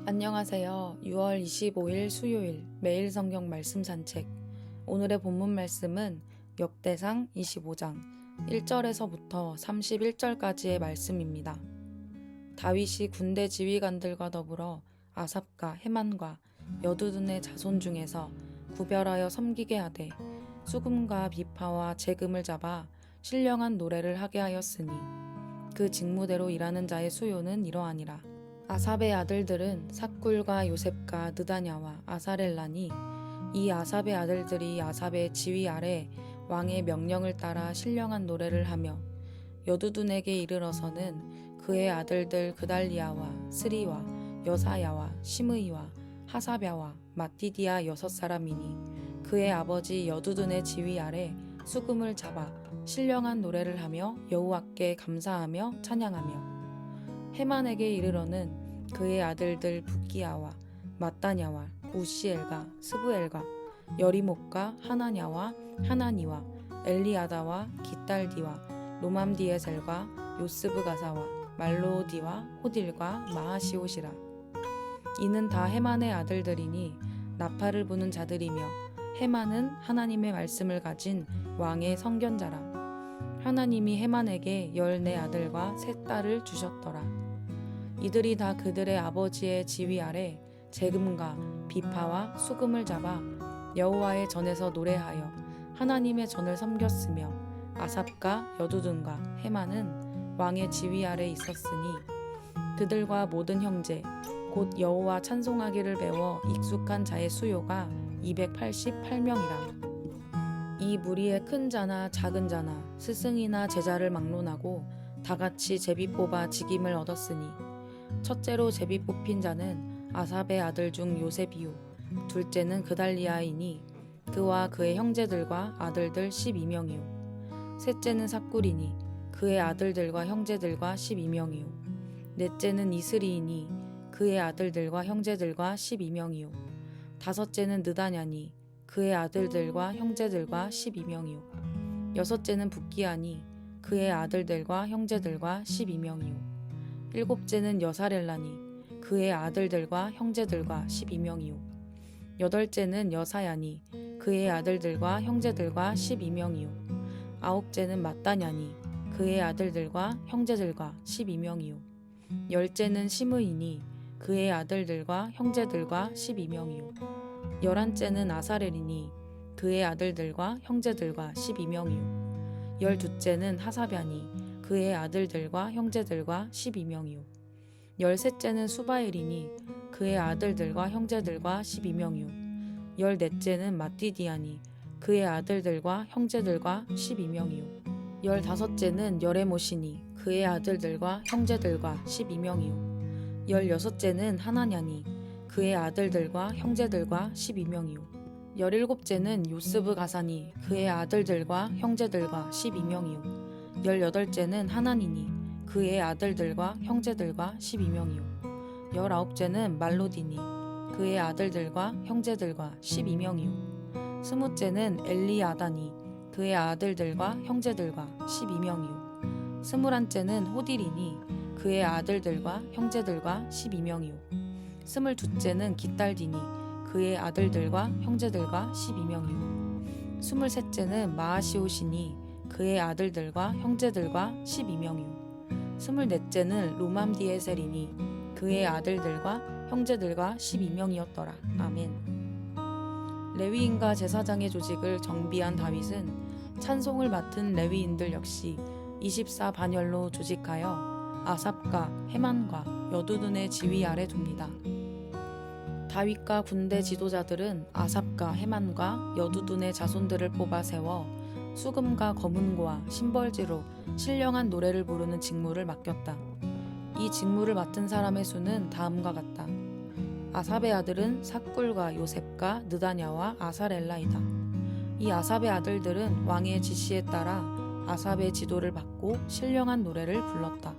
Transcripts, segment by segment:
안녕하세요. 6월 25일 수요일 매일 성경 말씀 산책. 오늘의 본문 말씀은 역대상 25장 1절에서부터 31절까지의 말씀입니다. 다윗이 군대 지휘관들과 더불어 아삽과 헤만과 여두둔의 자손 중에서 구별하여 섬기게 하되 수금과 비파와 재금을 잡아 신령한 노래를 하게 하였으니 그 직무대로 일하는 자의 수요는 이러하니라. 아삽의 아들들은 삭굴과 요셉과 느다냐와 아사렐라니 이 아삽의 아들들이 아삽의 지휘 아래 왕의 명령을 따라 신령한 노래를 하며 여두둔에게 이르러서는 그의 아들들 그달리아와 스리와 여사야와 시므이와 하사랴와 마띠디아 6사람이니 그의 아버지 여두둔의 지휘 아래 수금을 잡아 신령한 노래를 하며 여호와께 감사하며 찬양하며 헤만에게 이르러는 그의 아들들 붓기야와 마따냐와 우시엘과 스브엘과 여리목과 하나냐와 하나니와 엘리아다와 깃달디와 로맘디에셀과 요스브가사와 말로디와 호딜과 마하시옷이라. 이는 다 헤만의 아들들이니 나팔을 부는 자들이며 헤만은 하나님의 말씀을 가진 왕의 선견자라. 하나님이 헤만에게 14아들과 3딸을 주셨더라. 이들이 다 그들의 아버지의 지휘 아래 재금과 비파와 수금을 잡아 여호와의 전에서 노래하여 하나님의 전을 섬겼으며 아삽과 여두둔과 헤만은 왕의 지휘 아래 있었으니 그들과 모든 형제 곧 여호와 찬송하기를 배워 익숙한 자의 수요가 288명이라. 이 무리의 큰 자나 작은 자나 스승이나 제자를 막론하고 다같이 제비 뽑아 직임을 얻었으니 첫째로 제비 뽑힌 자는 아삽의 아들 중 요셉이요 둘째는 그달리아이니 그와 그의 형제들과 아들들 12명이요 셋째는 삭굴이니 그의 아들들과 형제들과 12명이요 넷째는 이스리이니 그의 아들들과 형제들과 12명이요 다섯째는 느다냐니 그의 아들들과 형제들과 12명이요 여섯째는 붓기야니 그의 아들들과 형제들과 12명이요 일곱째는 여사렐라니 그의 아들들과 형제들과 12명이요 여덟째는 여사야니 그의 아들들과 형제들과 12명이요 아홉째는 마따냐니 그의 아들들과 형제들과 12명이요 열째는 시므이니 그의 아들들과 형제들과 12명이요 열한째는 아사렐이니 그의 아들들과 형제들과 12명이요 열두째는 하사랴니 그의 아들들과 형제들과 12명이요 열셋째는 수바엘이니 그의 아들들과 형제들과 12명이요 열넷째는 마띠디아니 그의 아들들과 형제들과 12명이요 열다섯째는 여레모시니 그의 아들들과 형제들과 12명이요 열여섯째는 하나냐니 그의 아들들과 형제들과 12명이요 열일곱째는 요스브가사니 그의 아들들과 형제들과 12명이요 열여덟째는 하나니니 그의 아들들과 형제들과 12명이요 열아홉째는 말로디니 그의 아들들과 형제들과 12명이요 스무째는 엘리아다니 그의 아들들과 형제들과 12명이요 스물한째는 호딜이니 그의 아들들과 형제들과 12명이요 스물두째는 깃달디니 그의 아들들과 형제들과 12명이요 스물셋째는 마하시옷이니 그의 아들들과 형제들과 12명이요 스물넷째는 로맘디에셀이니 그의 아들들과 형제들과 12명이었더라. 아멘. 레위인과 제사장의 조직을 정비한 다윗은 찬송을 맡은 레위인들 역시 24반열로 조직하여 아삽과 헤만과 여두둔의 지휘 아래 둡니다. 다윗과 군대 지도자들은 아삽과 헤만과 여두둔의 자손들을 뽑아 세워 수금과 검은고와 심벌지로 신령한 노래를 부르는 직무를 맡겼다. 이 직무를 맡은 사람의 수는 다음과 같다. 아삽의 아들은 삭굴과 요셉과 느다냐와 아사렐라이다. 이 아삽의 아들들은 왕의 지시에 따라 아삽의 지도를 받고 신령한 노래를 불렀다.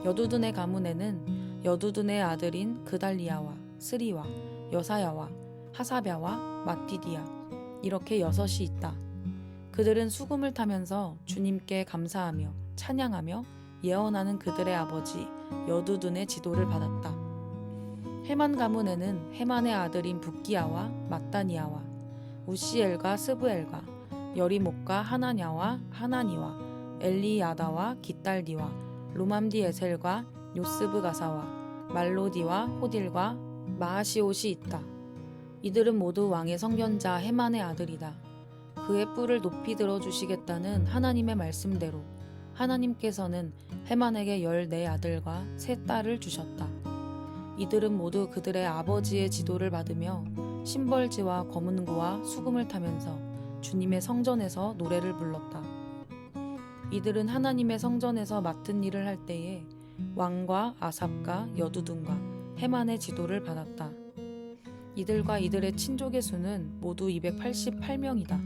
여두둔의 가문에는 여두둔의 아들인 그달리아와 스리와 여사야와 하사랴와 마띠디아 이렇게 6이 있다. 그들은 수금을 타면서 주님께 감사하며 찬양하며 예언하는 그들의 아버지 여두둔의 지도를 받았다. 헤만 가문에는 헤만의 아들인 붓기야와 마따니아와 우시엘과 스브엘과 여리목과 하나냐와 하나니와 엘리야다와 깃달디와 로맘디에셀과 요스브 가사와 말로디와 호딜과 마하시옷이 있다. 이들은 모두 왕의 선견자 헤만의 아들이다. 그의 뿔을 높이 들어주시겠다는 하나님의 말씀대로 하나님께서는 헤만에게 14아들과 3딸을 주셨다. 이들은 모두 그들의 아버지의 지도를 받으며 심벌지와 검은고와 수금을 타면서 주님의 성전에서 노래를 불렀다. 이들은 하나님의 성전에서 맡은 일을 할 때에 왕과 아삽과 여두둔과 헤만의 지도를 받았다. 이들과 이들의 친족의 수는 모두 288명이다.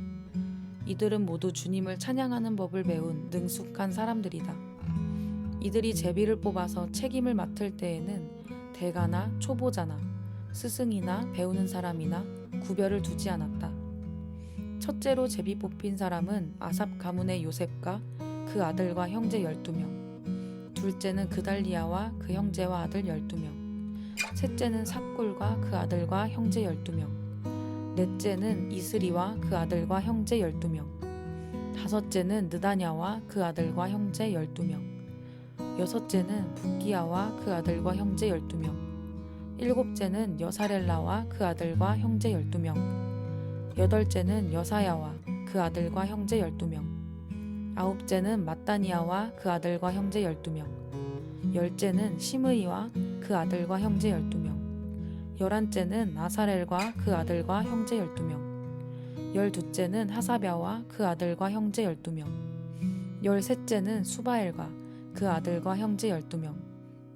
이들은 모두 주님을 찬양하는 법을 배운 능숙한 사람들이다. 이들이 제비를 뽑아서 책임을 맡을 때에는 대가나 초보자나 스승이나 배우는 사람이나 구별을 두지 않았다. 첫째로 제비 뽑힌 사람은 아삽 가문의 요셉과 그 아들과 형제 12명, 둘째는 그달리아와 그 형제와 아들 12명, 셋째는 삭굴과 그 아들과 형제 12명, 넷째는 이스리와 그 아들과 형제 12명, 다섯째는 느다냐와 그 아들과 형제 12명, 여섯째는 붓기야와 그 아들과 형제 12명, 일곱째는 여사렐라와 그 아들과 형제 12명, 여덟째는 여사야와 그 아들과 형제 12명, 아홉째는 마따니아와 그 아들과 형제 12명, 열째는 시므이와 그 아들과 형제 12명, 11째는 아사렐과 그 아들과 형제 12명, 12째는 하사랴와 그 아들과 형제 12명, 13째는 수바엘과 그 아들과 형제 12명,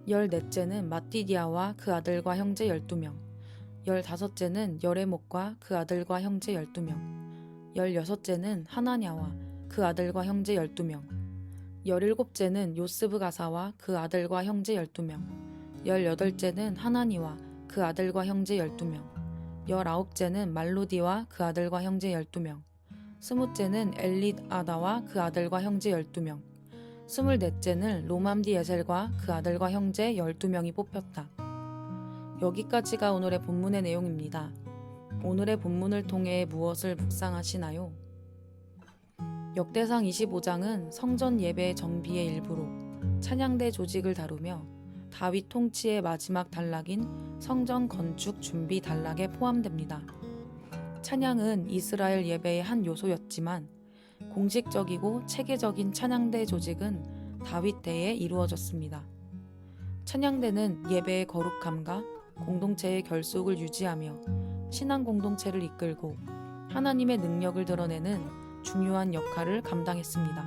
14째는 마띠디아와 그 아들과 형제 12명, 15째는 여레목과 그 아들과 형제 12명, 16째는 하나냐와 그 아들과 형제 12명, 17째는 요스브 가사와 그 아들과 형제 12명, 18째는 하나니와 그 아들과 형제 12명, 19째는 말로디와 그 아들과 형제 12명, 20째는 엘릿아다와 그 아들과 형제 12명, 24째는 로맘디에셀과 그 아들과 형제 12명이 뽑혔다. 여기까지가 오늘의 본문의 내용입니다. 오늘의 본문을 통해 무엇을 묵상하시나요? 역대상 25장은 성전 예배 정비의 일부로 찬양대 조직을 다루며 다윗 통치의 마지막 단락인 성전 건축 준비 단락에 포함됩니다. 찬양은 이스라엘 예배의 한 요소였지만 공식적이고 체계적인 찬양대 조직은 다윗 때에 이루어졌습니다. 찬양대는 예배의 거룩함과 공동체의 결속을 유지하며 신앙 공동체를 이끌고 하나님의 능력을 드러내는 중요한 역할을 감당했습니다.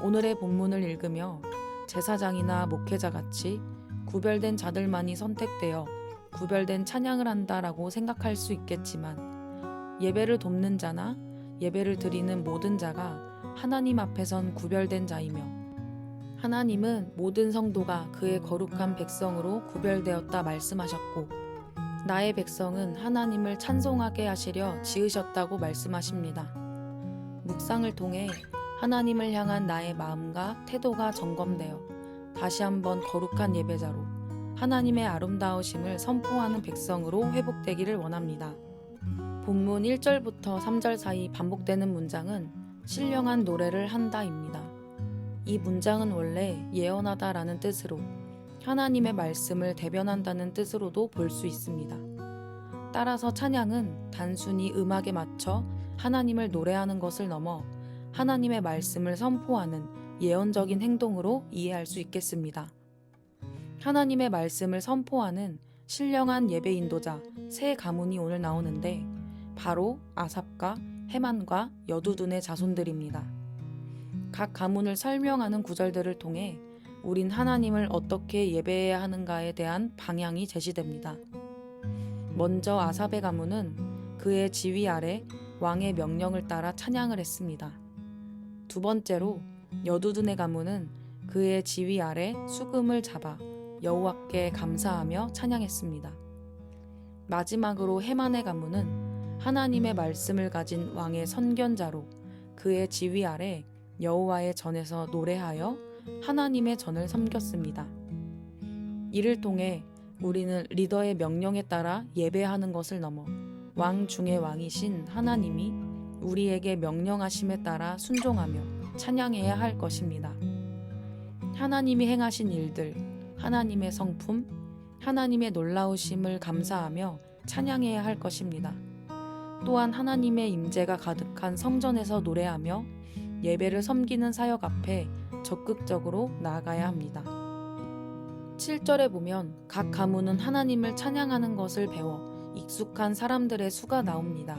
오늘의 본문을 읽으며 제사장이나 목회자같이 구별된 자들만이 선택되어 구별된 찬양을 한다라고 생각할 수 있겠지만 예배를 돕는 자나 예배를 드리는 모든 자가 하나님 앞에선 구별된 자이며 하나님은 모든 성도가 그의 거룩한 백성으로 구별되었다 말씀하셨고 나의 백성은 하나님을 찬송하게 하시려 지으셨다고 말씀하십니다. 묵상을 통해 하나님을 향한 나의 마음과 태도가 점검되어 다시 한번 거룩한 예배자로 하나님의 아름다우심을 선포하는 백성으로 회복되기를 원합니다. 본문 1절부터 3절 사이 반복되는 문장은 신령한 노래를 한다입니다. 이 문장은 원래 예언하다라는 뜻으로 하나님의 말씀을 대변한다는 뜻으로도 볼 수 있습니다. 따라서 찬양은 단순히 음악에 맞춰 하나님을 노래하는 것을 넘어 하나님의 말씀을 선포하는 예언적인 행동으로 이해할 수 있겠습니다. 하나님의 말씀을 선포하는 신령한 예배 인도자 세 가문이 오늘 나오는데 바로 아삽과 헤만과 여두둔의 자손들입니다. 각 가문을 설명하는 구절들을 통해 우린 하나님을 어떻게 예배해야 하는가에 대한 방향이 제시됩니다. 먼저 아삽의 가문은 그의 지휘 아래 왕의 명령을 따라 찬양을 했습니다. 두 번째로 여두둔의 가문은 그의 지휘 아래 수금을 잡아 여호와께 감사하며 찬양했습니다. 마지막으로 헤만의 가문은 하나님의 말씀을 가진 왕의 선견자로 그의 지휘 아래 여호와의 전에서 노래하여 하나님의 전을 섬겼습니다. 이를 통해 우리는 리더의 명령에 따라 예배하는 것을 넘어 왕 중의 왕이신 하나님이 우리에게 명령하심에 따라 순종하며 찬양해야 할 것입니다. 하나님이 행하신 일들, 하나님의 성품, 하나님의 놀라우심을 감사하며 찬양해야 할 것입니다. 또한 하나님의 임재가 가득한 성전에서 노래하며 예배를 섬기는 사역 앞에 적극적으로 나아가야 합니다. 7절에 보면 각 가문은 하나님을 찬양하는 것을 배워 익숙한 사람들의 수가 나옵니다.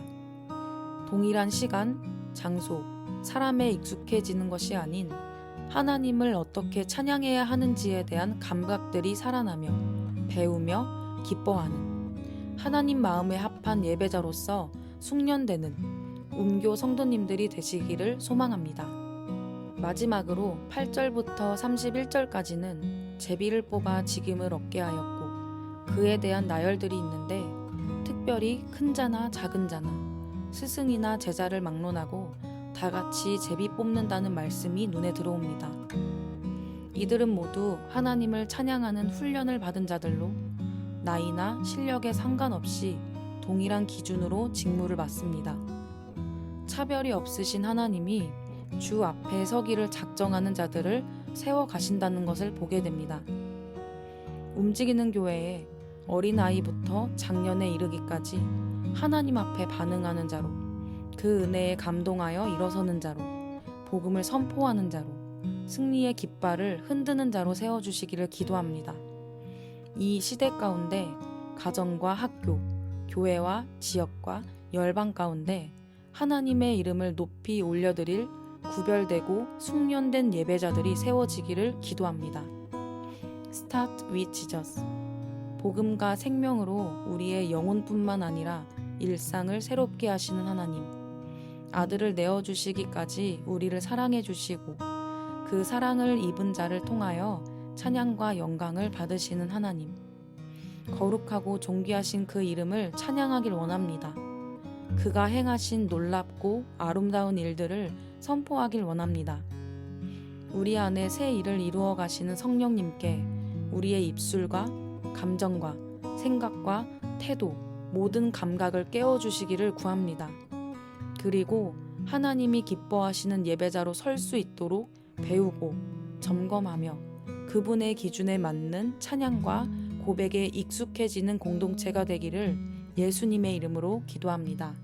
동일한 시간, 장소, 사람에 익숙해지는 것이 아닌 하나님을 어떻게 찬양해야 하는지에 대한 감각들이 살아나며 배우며 기뻐하는 하나님 마음에 합한 예배자로서 숙련되는 운교 성도님들이 되시기를 소망합니다. 마지막으로 8절부터 31절까지는 제비를 뽑아 직임을 얻게 하였고 그에 대한 나열들이 있는데 특별히 큰 자나 작은 자나 스승이나 제자를 막론하고 다 같이 제비 뽑는다는 말씀이 눈에 들어옵니다. 이들은 모두 하나님을 찬양하는 훈련을 받은 자들로 나이나 실력에 상관없이 동일한 기준으로 직무를 맡습니다. 차별이 없으신 하나님이 주 앞에 서기를 작정하는 자들을 세워 가신다는 것을 보게 됩니다. 움직이는 교회에 어린아이부터 장년에 이르기까지 하나님 앞에 반응하는 자로, 그 은혜에 감동하여 일어서는 자로, 복음을 선포하는 자로, 승리의 깃발을 흔드는 자로 세워주시기를 기도합니다. 이 시대 가운데 가정과 학교, 교회와 지역과 열방 가운데 하나님의 이름을 높이 올려드릴 구별되고 숙련된 예배자들이 세워지기를 기도합니다. Start with Jesus. 복음과 생명으로 우리의 영혼뿐만 아니라 일상을 새롭게 하시는 하나님. 아들을 내어주시기까지 우리를 사랑해 주시고 그 사랑을 입은 자를 통하여 찬양과 영광을 받으시는 하나님. 거룩하고 존귀하신 그 이름을 찬양하길 원합니다. 그가 행하신 놀랍고 아름다운 일들을 선포하길 원합니다. 우리 안에 새 일을 이루어 가시는 성령님께 우리의 입술과 감정과 생각과 태도, 모든 감각을 깨워주시기를 구합니다. 그리고 하나님이 기뻐하시는 예배자로 설 수 있도록 배우고 점검하며 그분의 기준에 맞는 찬양과 고백에 익숙해지는 공동체가 되기를 예수님의 이름으로 기도합니다.